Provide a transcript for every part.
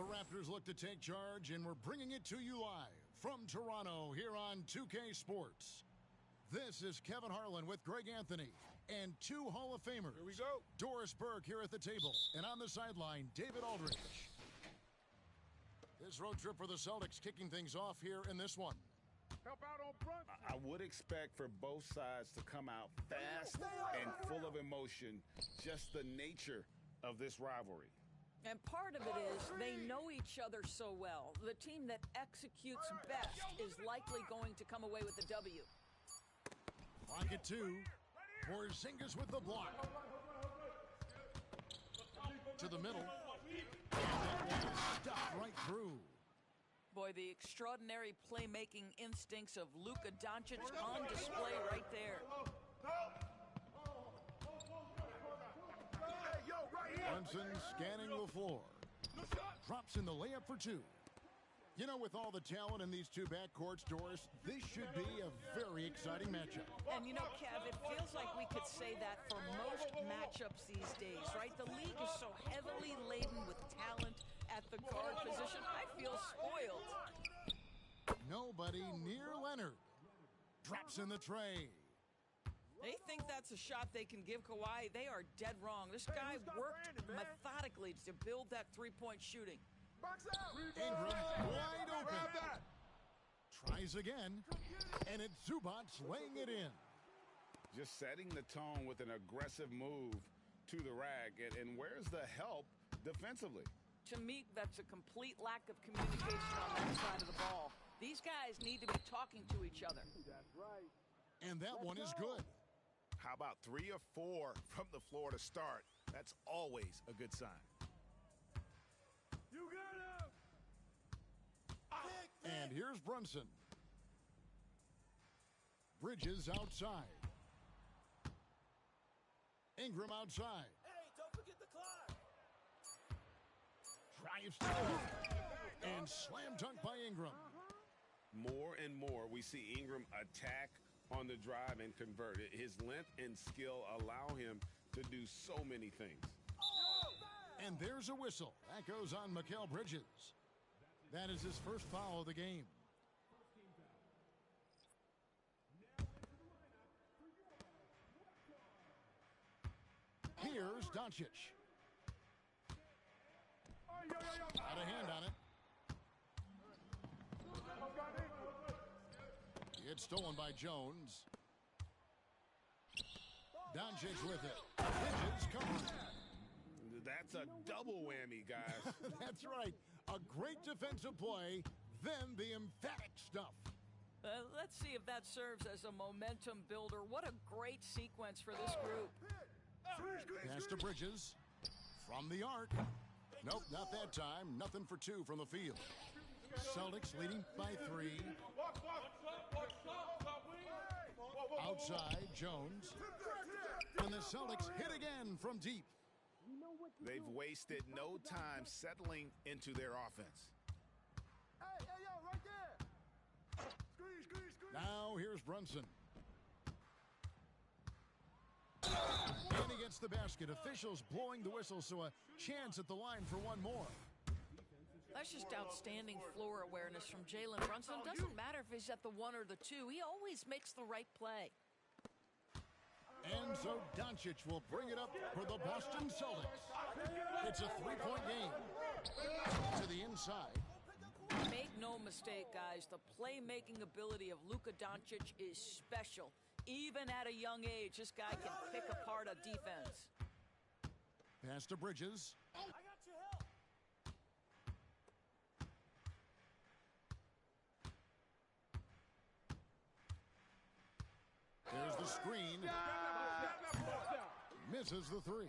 The Raptors look to take charge, and we're bringing it to you live from Toronto here on 2K Sports. This is Kevin Harlan with Greg Anthony and two Hall of Famers. Here we go. Doris Burke here at the table, and on the sideline, David Aldridge. This road trip for the Celtics kicking things off here in this one. Help out on Brunson. I would expect for both sides to come out fast and full of emotion, just the nature of this rivalry. And part of it is they know each other so well. The team that executes best is likely going to come away with the W. Clock at 2. Porzingis with the block. To the middle. And that one stuck right through. Boy, the extraordinary playmaking instincts of Luka Doncic on display right there. Brunson scanning the floor. Drops in the layup for 2. You know, with all the talent in these two backcourts, Doris, this should be a very exciting matchup. And you know, Kev, it feels like we could say that for most matchups these days, right? The league is so heavily laden with talent at the guard position. I feel spoiled. Nobody near Leonard. Drops in the tray. They think that's a shot they can give Kawhi. They are dead wrong. This guy worked methodically to build that three-point shooting. Ingram wide open. Tries again, and it's Zubac laying it in. Just setting the tone with an aggressive move to the rack. And where's the help defensively? To me, that's a complete lack of communication on that side of the ball. These guys need to be talking to each other. That's right. And that one is good. How about 3 or 4 from the floor to start? That's always a good sign. You got him! And here's Brunson. Bridges outside. Ingram outside. Hey, don't forget the clock. Drives to the hoop. And slam dunk by Ingram. More and more, we see Ingram attack on the drive and convert. His length and skill allow him to do so many things. And there's a whistle. That goes on Mikal Bridges. That is his first foul of the game. Here's Doncic. Got a hand on it. It's stolen by Jones. Doncic with it. Bridges covering. That's a double whammy, guys. That's right. A great defensive play, then the emphatic stuff. Let's see if that serves as a momentum builder. What a great sequence for this group. Pass to Bridges. From the arc. Nope, not that time. Nothing for 2 from the field. Celtics leading by 3. Outside, Jones. And the Celtics hit again from deep. They've wasted no time settling into their offense. Hey, yo, right there. Squeeze. Now here's Brunson. And against the basket. Officials blowing the whistle, so a chance at the line for one more. That's just outstanding floor awareness from Jalen Brunson. Doesn't matter if he's at the 1 or the 2. He always makes the right play. And so Doncic will bring it up for the Boston Celtics. It's a 3-point game. To the inside. Make no mistake, guys. The playmaking ability of Luka Doncic is special. Even at a young age, this guy can pick apart a defense. Pass to Bridges. I got your help. There's the screen. Misses the 3.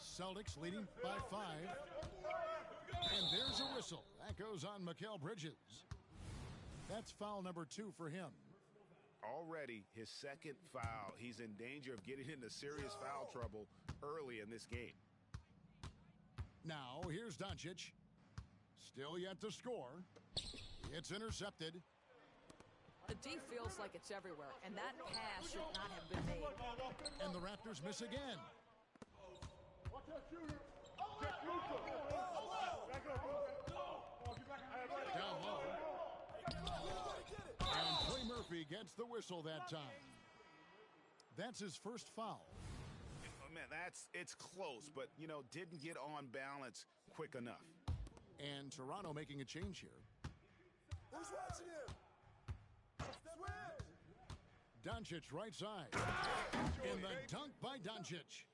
Celtics leading by 5. And there's a whistle. That goes on Mikal Bridges. That's foul number 2 for him. Already his second foul. He's in danger of getting into serious foul trouble early in this game. Now here's Doncic. Still yet to score. It's intercepted. The D feels like it's everywhere, and that pass should not have been made. And the Raptors miss again. Watch that shooter. Murphy gets the whistle that time. That's his first foul. Oh, man, it's close, but, didn't get on balance quick enough. And Toronto making a change here. Who's watching him? Doncic right side. And the dunk by Doncic.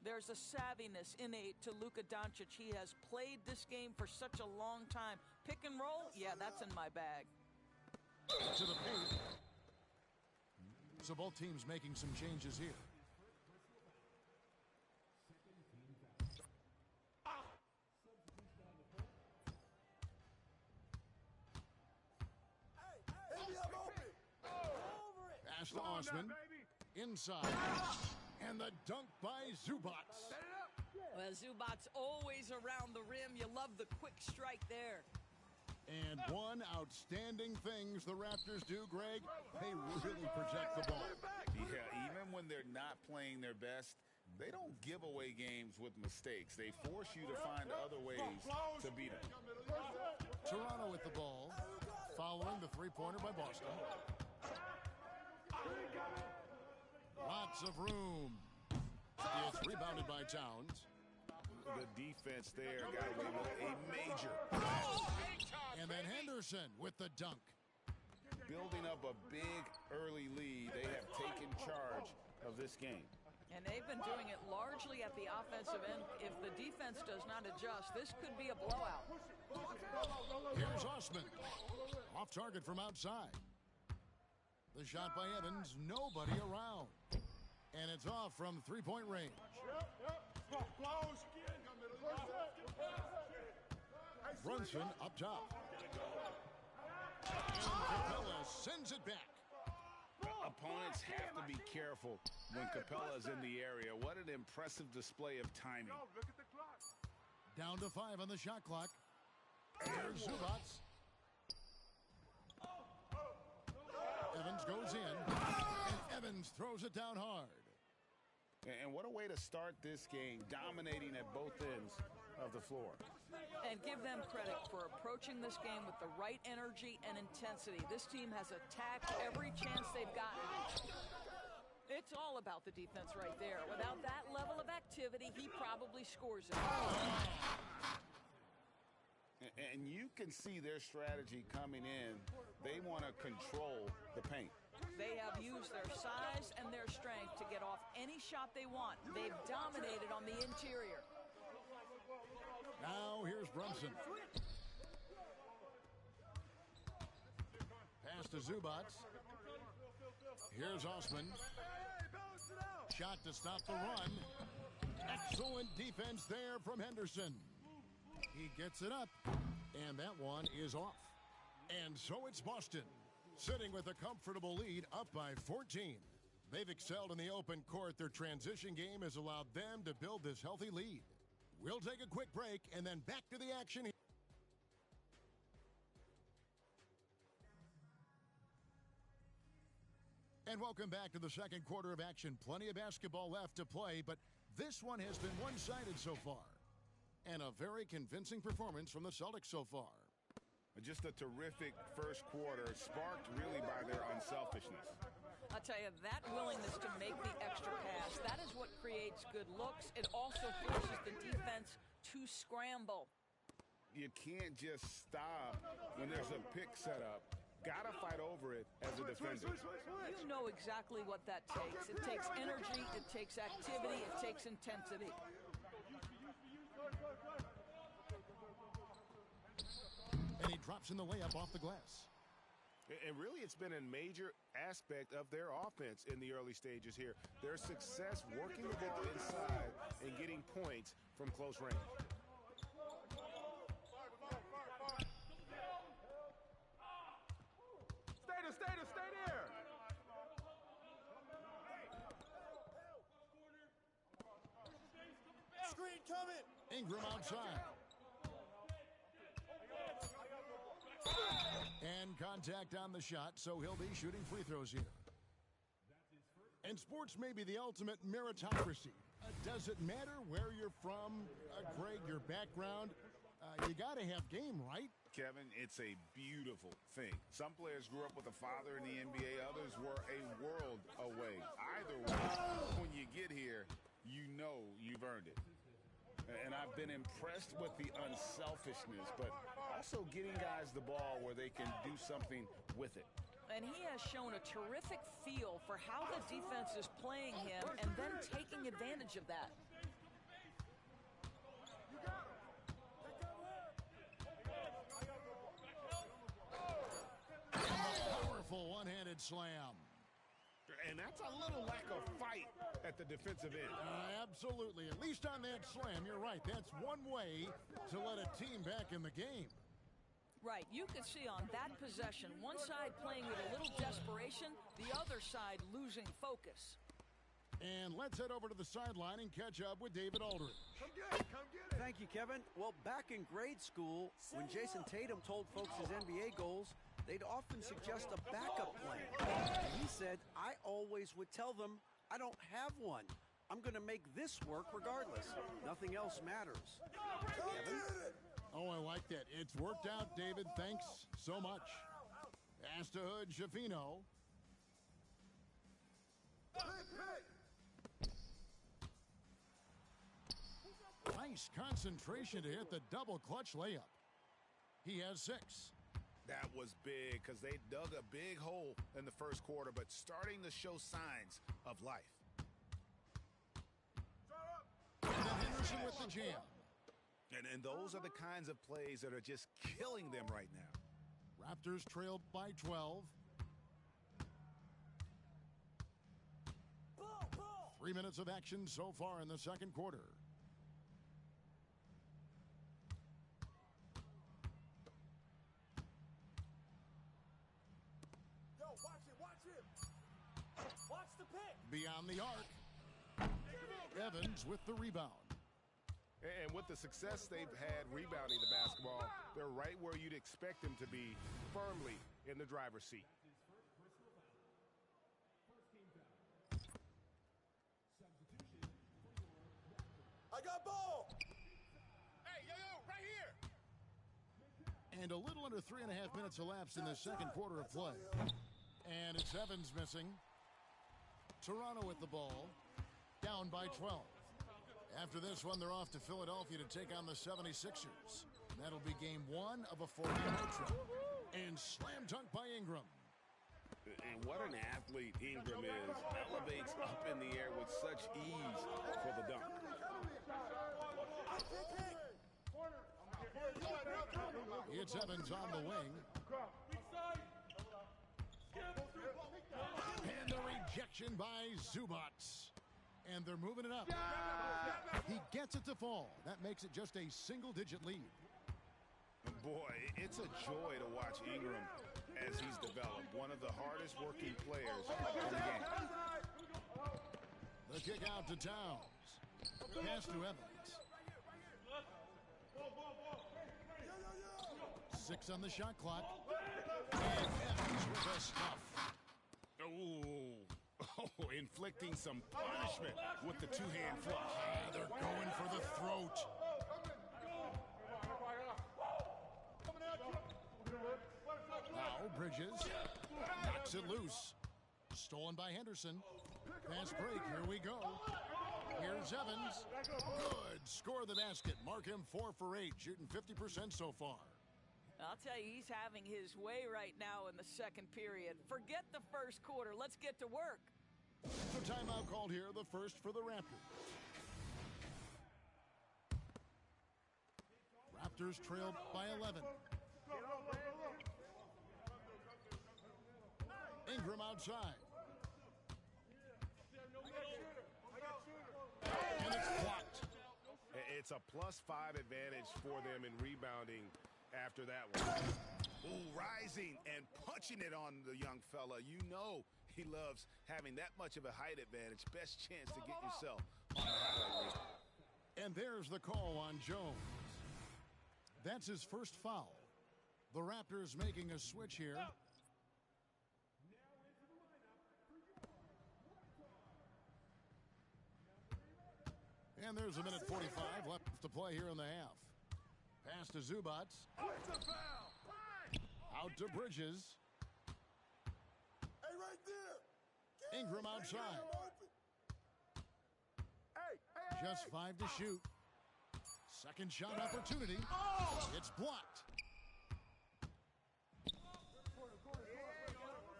There's a savviness innate to Luka Doncic. He has played this game for such a long time. Pick and roll, yeah, that's in my bag. To the paint. So both teams making some changes here. Pass to Osman. Inside. And the dunk by Zubac. Well, Zubac's always around the rim. You love the quick strike there. And one outstanding things the Raptors do, Greg, they really protect the ball. Yeah, even when they're not playing their best, they don't give away games with mistakes. They force you to find other ways to beat them. Toronto with the ball, following the three-pointer by Boston. Lots of room. It's rebounded by Towns. The defense there got away with a major. And then Henderson with the dunk. Building up a big early lead, they have taken charge of this game. And they've been doing it largely at the offensive end. If the defense does not adjust, this could be a blowout. Here's Osman. Off target from outside. The shot by Evans, nobody around. And it's off from three-point range. Brunson up top. And Capella sends it back. Opponents have to be careful when Capella's in the area. What an impressive display of timing. Down to 5 on the shot clock. Here's Zubac. Evans goes in. And Evans throws it down hard. And what a way to start this game, dominating at both ends of the floor. And give them credit for approaching this game with the right energy and intensity. This team has attacked every chance they've gotten. It's all about the defense right there. Without that level of activity, he probably scores it. And you can see their strategy coming in. They want to control the paint. They have used their size and their strength to get off any shot they want. They've dominated on the interior. Now here's Brunson. Pass to Zubac. Here's Osman. Shot to stop the run. Excellent defense there from Henderson. He gets it up, and that one is off. And so it's Boston, sitting with a comfortable lead, up by 14. They've excelled in the open court. Their transition game has allowed them to build this healthy lead. We'll take a quick break and then back to the action. And welcome back to the second quarter of action. Plenty of basketball left to play, but this one has been one-sided so far. And a very convincing performance from the Celtics so far. Just a terrific first quarter, sparked really by their unselfishness. I'll tell you, that willingness to make the extra pass, that is what creates good looks. It also forces the defense to scramble. You can't just stop when there's a pick set up. Got to fight over it as a defender. You know exactly what that takes. It takes energy, it takes activity, it takes intensity. And he drops in the layup off the glass. And really, it's been a major aspect of their offense in the early stages here. Their success working the ball inside and getting points from close range. Stay there. Screen coming. Ingram outside. And contact on the shot, so he'll be shooting free throws here. And sports may be the ultimate meritocracy. Does it matter where you're from, Greg, your background? You got to have game, right? Kevin, it's a beautiful thing. Some players grew up with a father in the NBA. Others were a world away. Either way, when you get here, you know you've earned it. And I've been impressed with the unselfishness, but also getting guys the ball where they can do something with it. And he has shown a terrific feel for how the defense is playing him and then taking advantage of that. Powerful one-handed slam. And that's a little lack of fight at the defensive end. Absolutely. At least on that slam, you're right. That's one way to let a team back in the game. Right. You can see on that possession, one side playing with a little desperation, the other side losing focus. And let's head over to the sideline and catch up with David Aldridge. Come get it. Come get it. Thank you, Kevin. Well, back in grade school, when Jason Tatum told folks his NBA goals, they'd often suggest a backup plan. And he said, I always would tell them, I don't have one. I'm going to make this work regardless. Nothing else matters. Kevin? Oh, I like that. It's worked out, David. Thanks so much. Astahood Shafino. Nice concentration to hit the double clutch layup. He has 6. That was big because they dug a big hole in the first quarter, but starting to show signs of life. And then Henderson with the jam. And those are the kinds of plays that are just killing them right now. Raptors trail by 12. 3 minutes of action so far in the second quarter. Yo, watch it, watch it. Watch the pick. Beyond the arc. Evans with the rebound. And with the success they've had rebounding the basketball, they're right where you'd expect them to be, firmly in the driver's seat. I got ball. Hey, yo, right here. And a little under 3.5 minutes elapsed in the second quarter of play. And it's Evans missing. Toronto with the ball. Down by 12. After this one, they're off to Philadelphia to take on the 76ers. That'll be game 1 of a 4-game road trip. And slam dunk by Ingram. And what an athlete Ingram is. Elevates up in the air with such ease for the dunk. It's Evans on the wing. And a rejection by Zubac. And they're moving it up. He gets it to fall. That makes it just a single-digit lead. Boy, it's a joy to watch Ingram as he's developed. One of the hardest working players in the game. The kick out to Towns. Pass to Evans. 6 on the shot clock. And Evans with a stuff. Oh, inflicting some punishment with the two-hand flush. They're going for the throat. Now Bridges knocks it loose. Stolen by Henderson. Fast break. Here we go. Here's Evans. Good. Score the basket. Mark him 4 for 8. Shooting 50% so far. I'll tell you, he's having his way right now in the second period. Forget the first quarter. Let's get to work. So timeout called here, the first for the Raptors. Raptors trailed by 11. Ingram outside. And it's blocked. It's a +5 advantage for them in rebounding after that one. Ooh, rising and punching it on the young fella. You know he loves having that much of a height advantage. Best chance to get yourself on the highlight reel. And there's the call on Jones. That's his first foul. The Raptors making a switch here. And there's a minute 45 left to play here in the half. Pass Pass to Zubats. It's a foul. Out to Bridges. Hey, right there. Ingram outside. Hey. Just 5 to shoot. Second shot opportunity. It's blocked.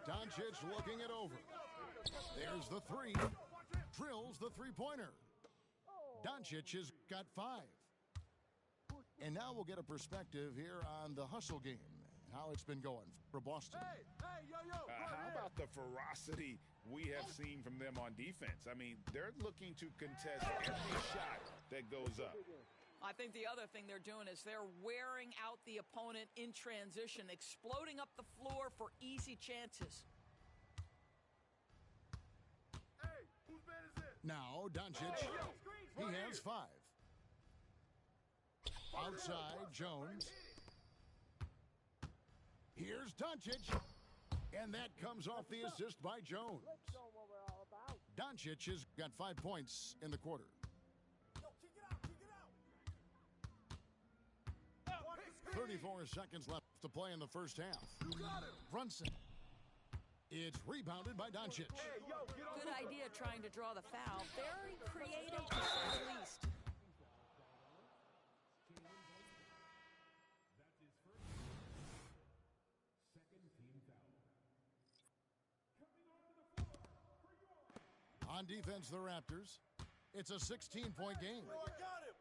Doncic looking it over. There's the three. Drills the three-pointer. Doncic has got 5. And now we'll get a perspective here on the hustle game, how it's been going for Boston. Hey, yo. How about the ferocity we have seen from them on defense? I mean, they're looking to contest every shot that goes up. I think the other thing they're doing is they're wearing out the opponent in transition, exploding up the floor for easy chances. Hey, whose man is this? Now, Doncic, he has 5. Outside, Jones. Here's Doncic. And that comes off the assist by Jones. Doncic has got 5 points in the quarter. Yo, kick it out. 34 seconds left to play in the first half. Brunson. It's rebounded by Doncic. Good idea trying to draw the foul. Very creative, to say the least. On defense, the Raptors. It's a 16-point game. I got him.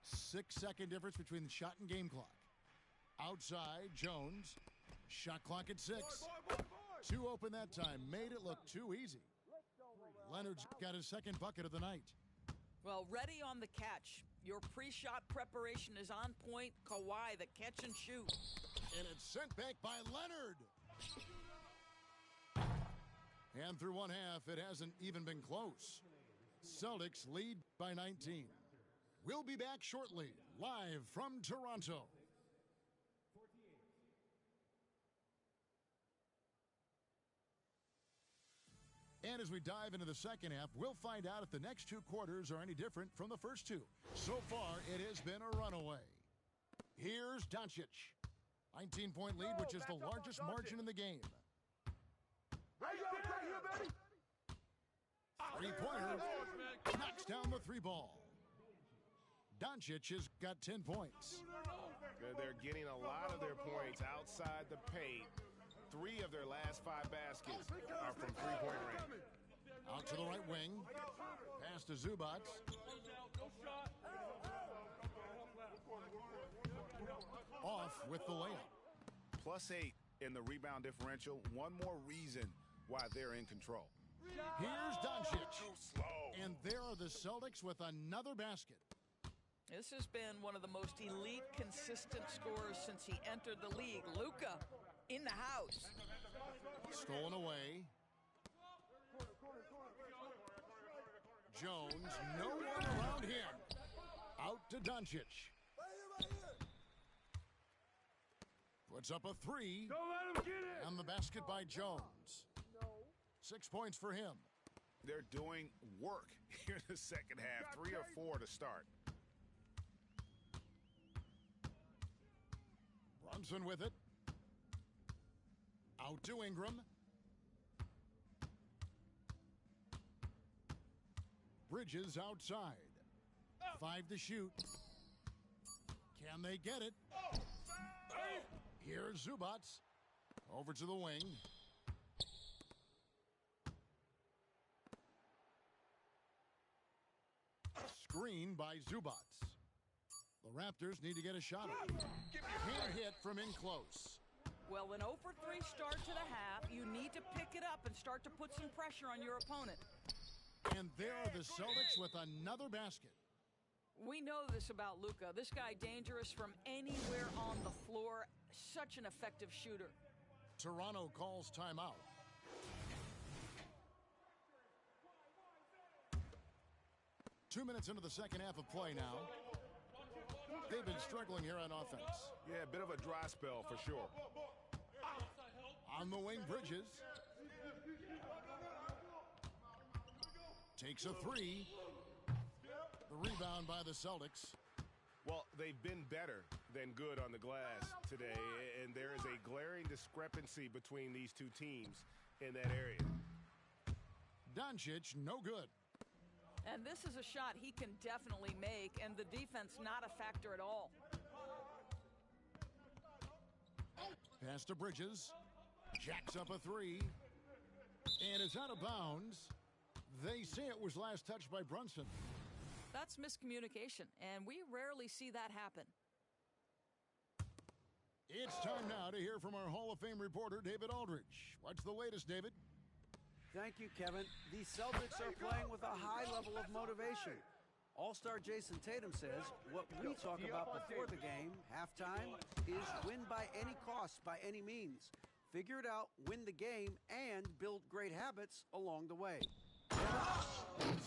6-second difference between the shot and game clock. Outside, Jones. Shot clock at 6. Boy. 2 open that time. Made it look too easy. Leonard's got his second bucket of the night. Well, ready on the catch. Your pre-shot preparation is on point. Kawhi, the catch and shoot. And it's sent back by Leonard. And through one half, it hasn't even been close. Celtics lead by 19. We'll be back shortly, live from Toronto. And as we dive into the second half, we'll find out if the next 2 quarters are any different from the first 2. So far, it has been a runaway. Here's Doncic. 19-point lead, which is the largest margin in the game. Hey, yo, right here, baby. Three-pointer knocks down the 3-ball. Doncic has got 10 points. They're getting a lot of their points outside the paint. 3 of their last 5 baskets are from three-point range. Out to the right wing. Pass to Zubats. Off with the layup. +8 in the rebound differential. One more reason why they're in control. Here's Doncic. Too slow. And there are the Celtics with another basket. This has been one of the most elite, consistent scorers since he entered the league. Luka in the house. Stolen away. Jones, no one around him. Out to Doncic. Right here. Puts up a 3. Don't let him get it. And the basket by Jones. 6 points for him. They're doing work here in the second half. 3 or 4 to start. Brunson with it. Out to Ingram. Bridges outside. 5 to shoot. Can they get it? Here's Zubats. Over to the wing. Screen by Zubats. The Raptors need to get a shot up. Can't hit from in close. Well, an 0 for 3 start to the half. You need to pick it up and start to put some pressure on your opponent. And there are the Celtics with another basket. We know this about Luka. This guy dangerous from anywhere on the floor. Such an effective shooter. Toronto calls timeout. Two minutes into the second half of play now. They've been struggling here on offense. Yeah, a bit of a dry spell for sure. On the wing, Bridges. Takes a 3. The rebound by the Celtics. Well, they've been better than good on the glass today, and there is a glaring discrepancy between these two teams in that area. Doncic, no good. And this is a shot he can definitely make, and the defense not a factor at all. Pass to Bridges. Jacks up a three. And it's out of bounds. They say it was last touched by Brunson. That's miscommunication, and we rarely see that happen. It's time now to hear from our Hall of Fame reporter, David Aldridge. What's the latest, David? Thank you, Kevin. The Celtics are playing with a high level of motivation. All-star Jason Tatum says what we talk about before the game, halftime, is win by any cost, by any means. Figure it out, win the game, and build great habits along the way.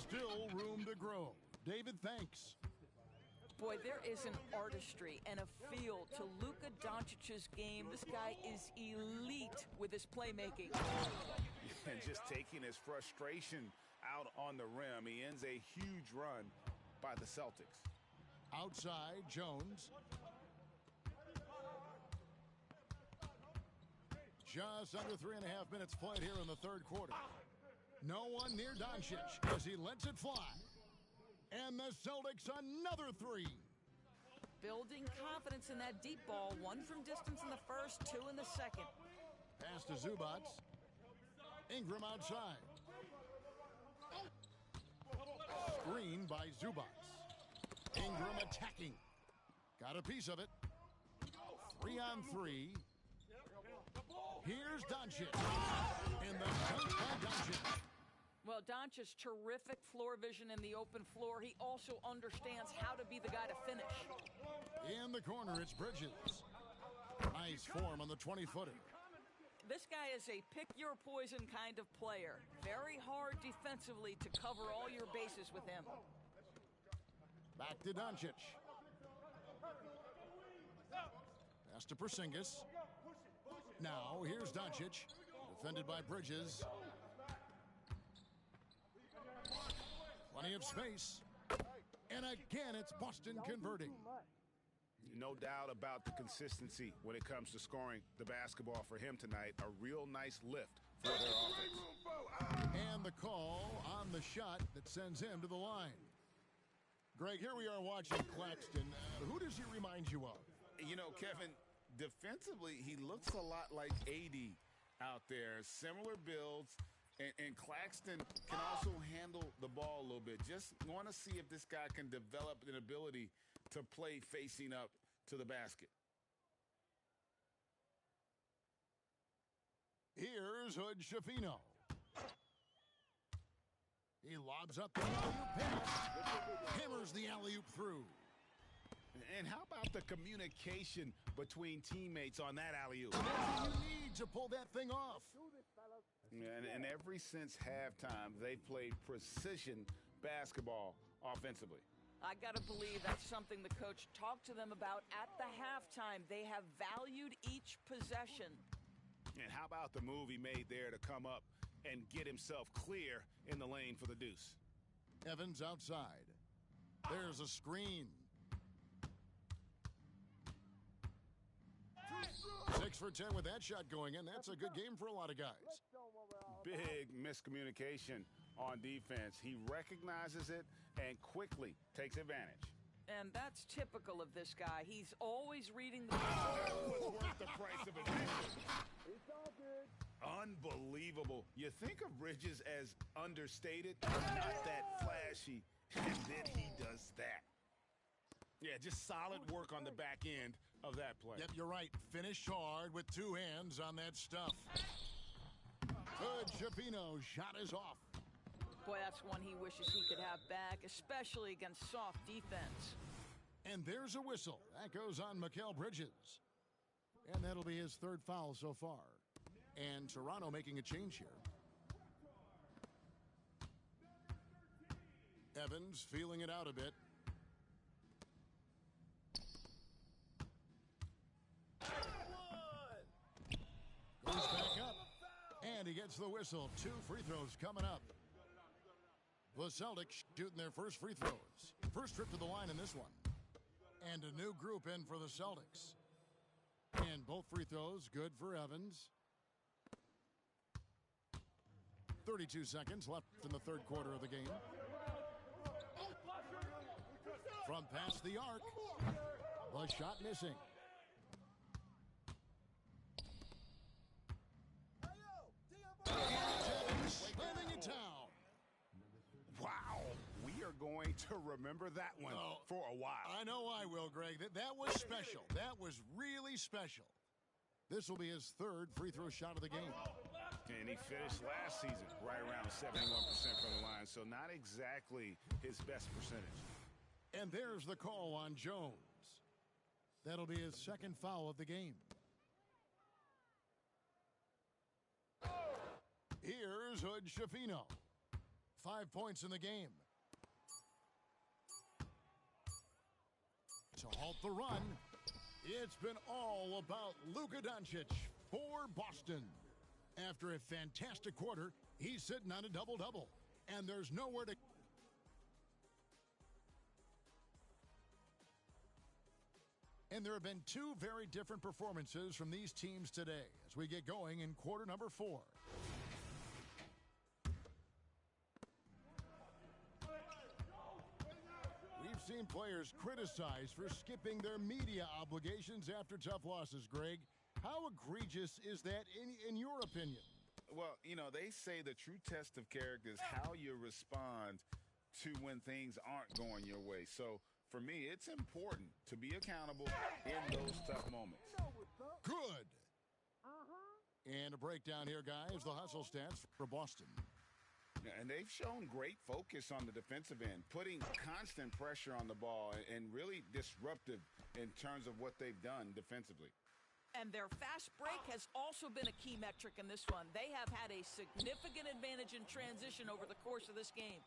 Still room to grow. David, thanks. Boy, there is an artistry and a feel to Luka Doncic's game. This guy is elite with his playmaking. And just taking his frustration out on the rim, he ends a huge run by the Celtics. Outside, Jones. Just under 3.5 minutes played here in the third quarter. No one near Doncic as he lets it fly. And the Celtics another three. Building confidence in that deep ball. One from distance in the first, two in the second. Pass to Zubac. Ingram outside. Screen by Zubac. Ingram attacking. Got a piece of it. 3-on-3. Here's Doncic. And the dunk by Doncic. Well, Doncic's terrific floor vision in the open floor. He also understands how to be the guy to finish. In the corner, it's Bridges. Nice form on the 20-footer. This guy is a pick-your-poison kind of player. Very hard defensively to cover all your bases with him. Back to Doncic. Pass to Porzingis. Now, here's Doncic. Defended by Bridges. Plenty of space. And again, it's Boston converting. No doubt about the consistency when it comes to scoring the basketball for him tonight. A real nice lift for their offense. And the call on the shot that sends him to the line. Greg, here we are watching Claxton. Who does he remind you of? You know, Kevin, defensively, he looks a lot like AD out there. Similar builds. And Claxton can also handle the ball a little bit. Just want to see if this guy can develop an ability to play facing up to the basket. Here's Hood Schifino. He lobs up the alley-oop pass. Hammers the alley-oop through. And how about the communication between teammates on that alley-oop? That's what you need to pull that thing off. And ever since halftime, they played precision basketball offensively. I got to believe that's something the coach talked to them about at the halftime. They have valued each possession. And how about the move he made there to come up and get himself clear in the lane for the deuce? Evans outside. There's a screen. 6 for 10 with that shot going in. That's a good game for a lot of guys. Big miscommunication on defense. He recognizes it and quickly takes advantage. And that's typical of this guy. He's always reading the... Was worth the price of admission. It's all good. Unbelievable. You think of Bridges as understated, not that flashy, and then he does that. Yeah, just solid work on the back end of that play. Yep, you're right. Finished hard with two hands on that stuff. Good Schifino. Shot is off. Boy, that's one he wishes he could have back, especially against soft defense. And there's a whistle. That goes on Mikal Bridges. And that'll be his third foul so far. And Toronto making a change here. Evans feeling it out a bit. Goes back up. And he gets the whistle. 2 free throws coming up. The Celtics shooting their first free throws. First trip to the line in this one. And a new group in for the Celtics. And both free throws good for Evans. 32 seconds left in the third quarter of the game. From past the arc. The shot missing. Slamming it down. Wow. We are going to remember that one for a while. I know I will, Greg. That was special. That was really special. This will be his third free throw shot of the game. And he finished last season right around 71% from the line, so not exactly his best percentage. And there's the call on Jones. That'll be his second foul of the game. Here's Hood Schifino. 5 points in the game. To halt the run, it's been all about Luka Doncic for Boston. After a fantastic quarter, he's sitting on a double-double. And there's nowhere to... And there have been two very different performances from these teams today as we get going in quarter number 4. We've seen players criticized for skipping their media obligations after tough losses, Greg. How egregious is that in your opinion? Well, you know, they say the true test of character is how you respond to when things aren't going your way. So, for me, it's important to be accountable in those tough moments. Good. And a breakdown here, guys. The hustle stats for Boston. And they've shown great focus on the defensive end, putting constant pressure on the ball and really disruptive in terms of what they've done defensively. And their fast break has also been a key metric in this one. They have had a significant advantage in transition over the course of this game.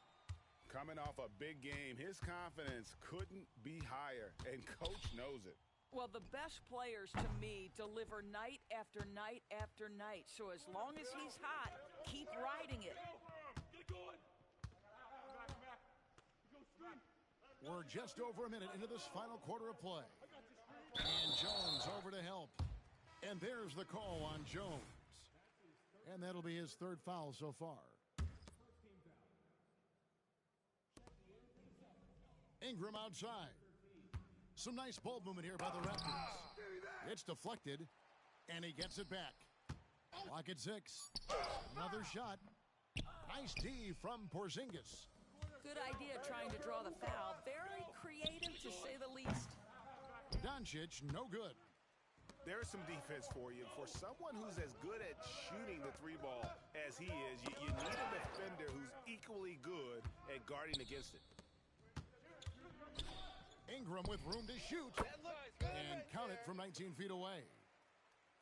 Coming off a big game, his confidence couldn't be higher, and coach knows it. Well, the best players, to me, deliver night after night after night. So as long as he's hot, keep riding it. We're just over a minute into this final quarter of play. And Jones over to help. And there's the call on Jones. And that'll be his third foul so far. Ingram outside. Some nice ball movement here by the Raptors. It's deflected, and he gets it back. Clock at 6. Another shot. Nice D from Porzingis. Good idea trying to draw the foul. Very creative, to say the least. Doncic, no good. There's some defense for you. For someone who's as good at shooting the three ball as he is, you need a defender who's equally good at guarding against it. Ingram with room to shoot. And count it from 19 feet away.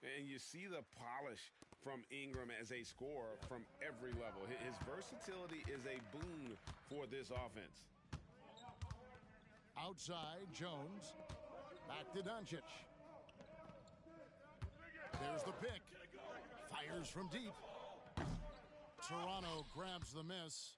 And you see the polish from Ingram as a scorer from every level. His versatility is a boon for this offense. Outside, Jones. Back to Doncic. There's the pick. Fires from deep. Toronto grabs the miss.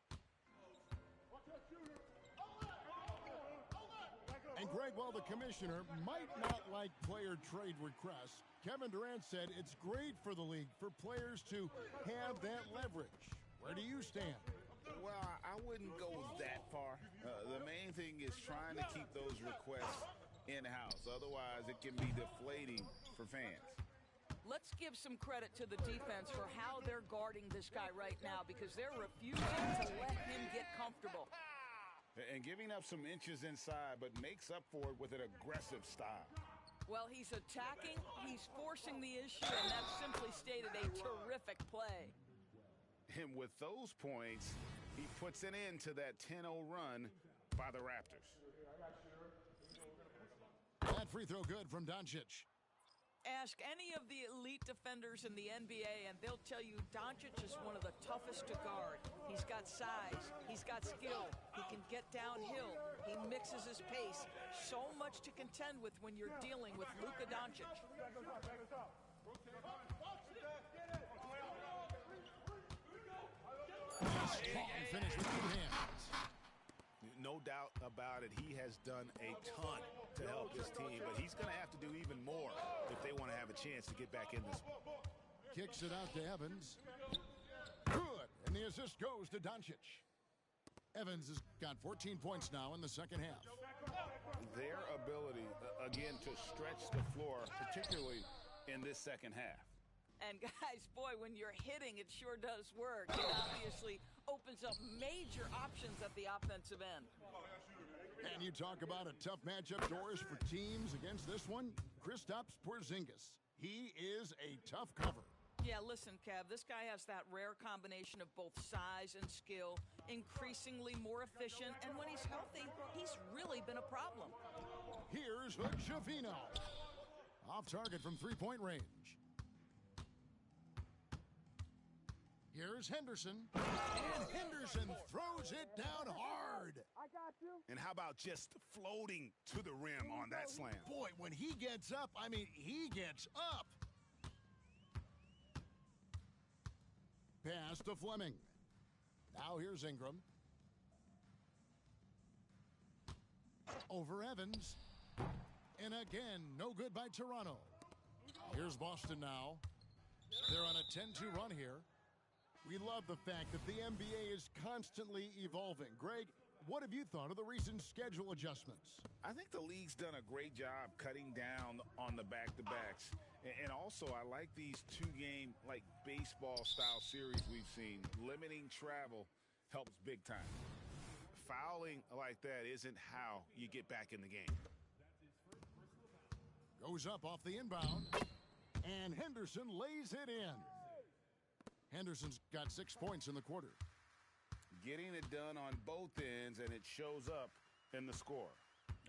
And Greg, while the commissioner might not like player trade requests, Kevin Durant said it's great for the league for players to have that leverage. Where do you stand? Well, I wouldn't go that far. The main thing is trying to keep those requests in-house. Otherwise, it can be deflating for fans. Let's give some credit to the defense for how they're guarding this guy right now, because they're refusing to let him get comfortable. And giving up some inches inside, but makes up for it with an aggressive style. Well, he's attacking, he's forcing the issue, and that's simply stated a terrific play. And with those points, he puts an end to that 10-0 run by the Raptors. That free throw good from Doncic. Ask any of the elite defenders in the NBA, and they'll tell you Doncic is one of the toughest to guard. He's got size. He's got skill. He can get downhill. He mixes his pace. So much to contend with when you're dealing with Luka Doncic. Strong finish with two hands. No doubt about it, he has done a ton to help his his team, but he's going to have to do even more if they want to have a chance to get back in this one. Kicks it out to Evans. Good. And the assist goes to Doncic. Evans has got 14 points now in the second half. Their ability, again, to stretch the floor, particularly in this second half. And guys, boy, when you're hitting, it sure does work. It obviously opens up major options at the offensive end. And you talk about a tough matchup, Doris, for teams against this one. Kristaps Porzingis. He is a tough cover. Yeah, listen, Kev, this guy has that rare combination of both size and skill, increasingly more efficient, and when he's healthy, he's really been a problem. Here's Hood-Schifino. Off target from three-point range. Here's Henderson. And Henderson throws it down hard. I got you. And how about just floating to the rim on that slam? Boy, when he gets up, I mean, he gets up. Pass to Fleming. Now here's Ingram. Over Evans. And again, no good by Toronto. Here's Boston now. They're on a 10-2 run here. We love the fact that the NBA is constantly evolving. Greg, what have you thought of the recent schedule adjustments? I think the league's done a great job cutting down on the back-to-backs. And also, I like these two-game, like, baseball-style series we've seen. Limiting travel helps big time. Fouling like that isn't how you get back in the game. Goes up off the inbound. And Henderson lays it in. Henderson's got 6 points in the quarter. Getting it done on both ends, and it shows up in the score.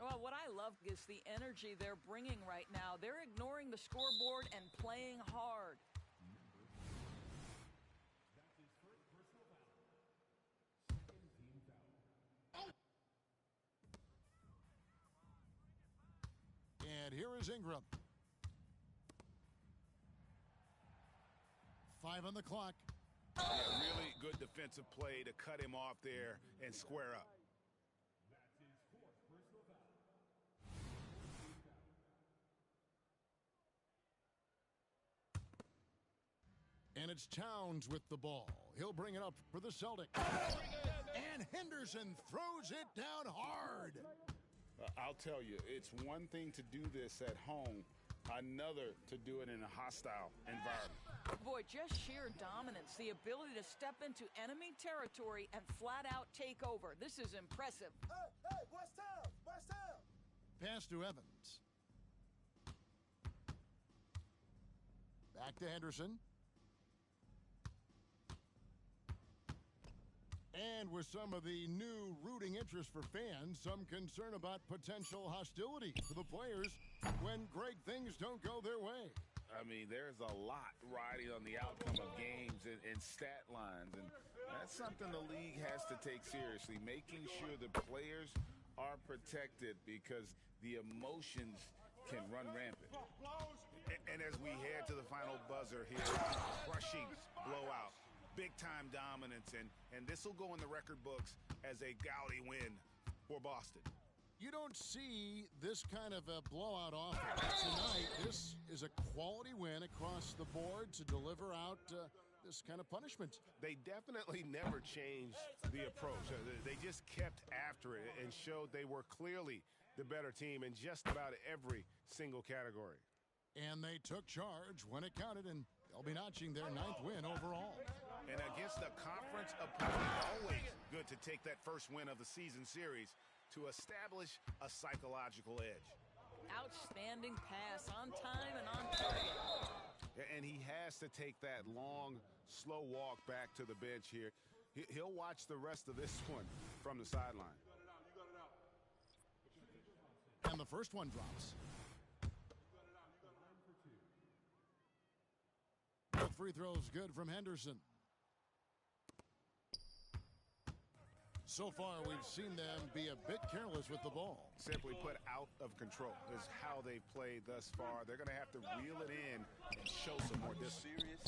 Well, what I love is the energy they're bringing right now. They're ignoring the scoreboard and playing hard. And here is Ingram. 5 on the clock. Yeah, really good defensive play to cut him off there and square up. And it's Towns with the ball. He'll bring it up for the Celtics. And Henderson throws it down hard. I'll tell you, it's one thing to do this at home, another to do it in a hostile environment. Boy, just sheer dominance, the ability to step into enemy territory and flat out take over. This is impressive. Hey, West Town! West Town! Pass to Evans. Back to Henderson. And with some of the new rooting interest for fans, some concern about potential hostility for the players when Greg things don't go their way. I mean, there's a lot riding on the outcome of games and stat lines, and that's something the league has to take seriously, making sure the players are protected because the emotions can run rampant. And as we head to the final buzzer here, crushing blowout. Big-time dominance, and this will go in the record books as a gaudy win for Boston. You don't see this kind of a blowout often. Tonight, this is a quality win across the board to deliver out this kind of punishment. They definitely never changed the approach. They just kept after it and showed they were clearly the better team in just about every single category. And they took charge when it counted, and they'll be notching their 9th win overall. And against a conference opponent, always good to take that first win of the season series to establish a psychological edge. Outstanding pass, on time and on target. And he has to take that long, slow walk back to the bench here. He'll watch the rest of this one from the sideline. And the first one drops. Both free throws good from Henderson. So far, we've seen them be a bit careless with the ball. Simply put, out of control is how they've played thus far. They're going to have to reel it in and show some more discipline.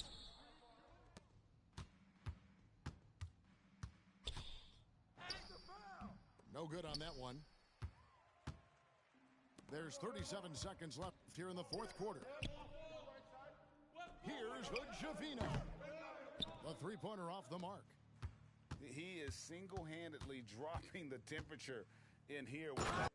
No good on that one. There's 37 seconds left here in the fourth quarter. Here's Hood-Schifino. The three-pointer off the mark. He is single-handedly dropping the temperature in here with that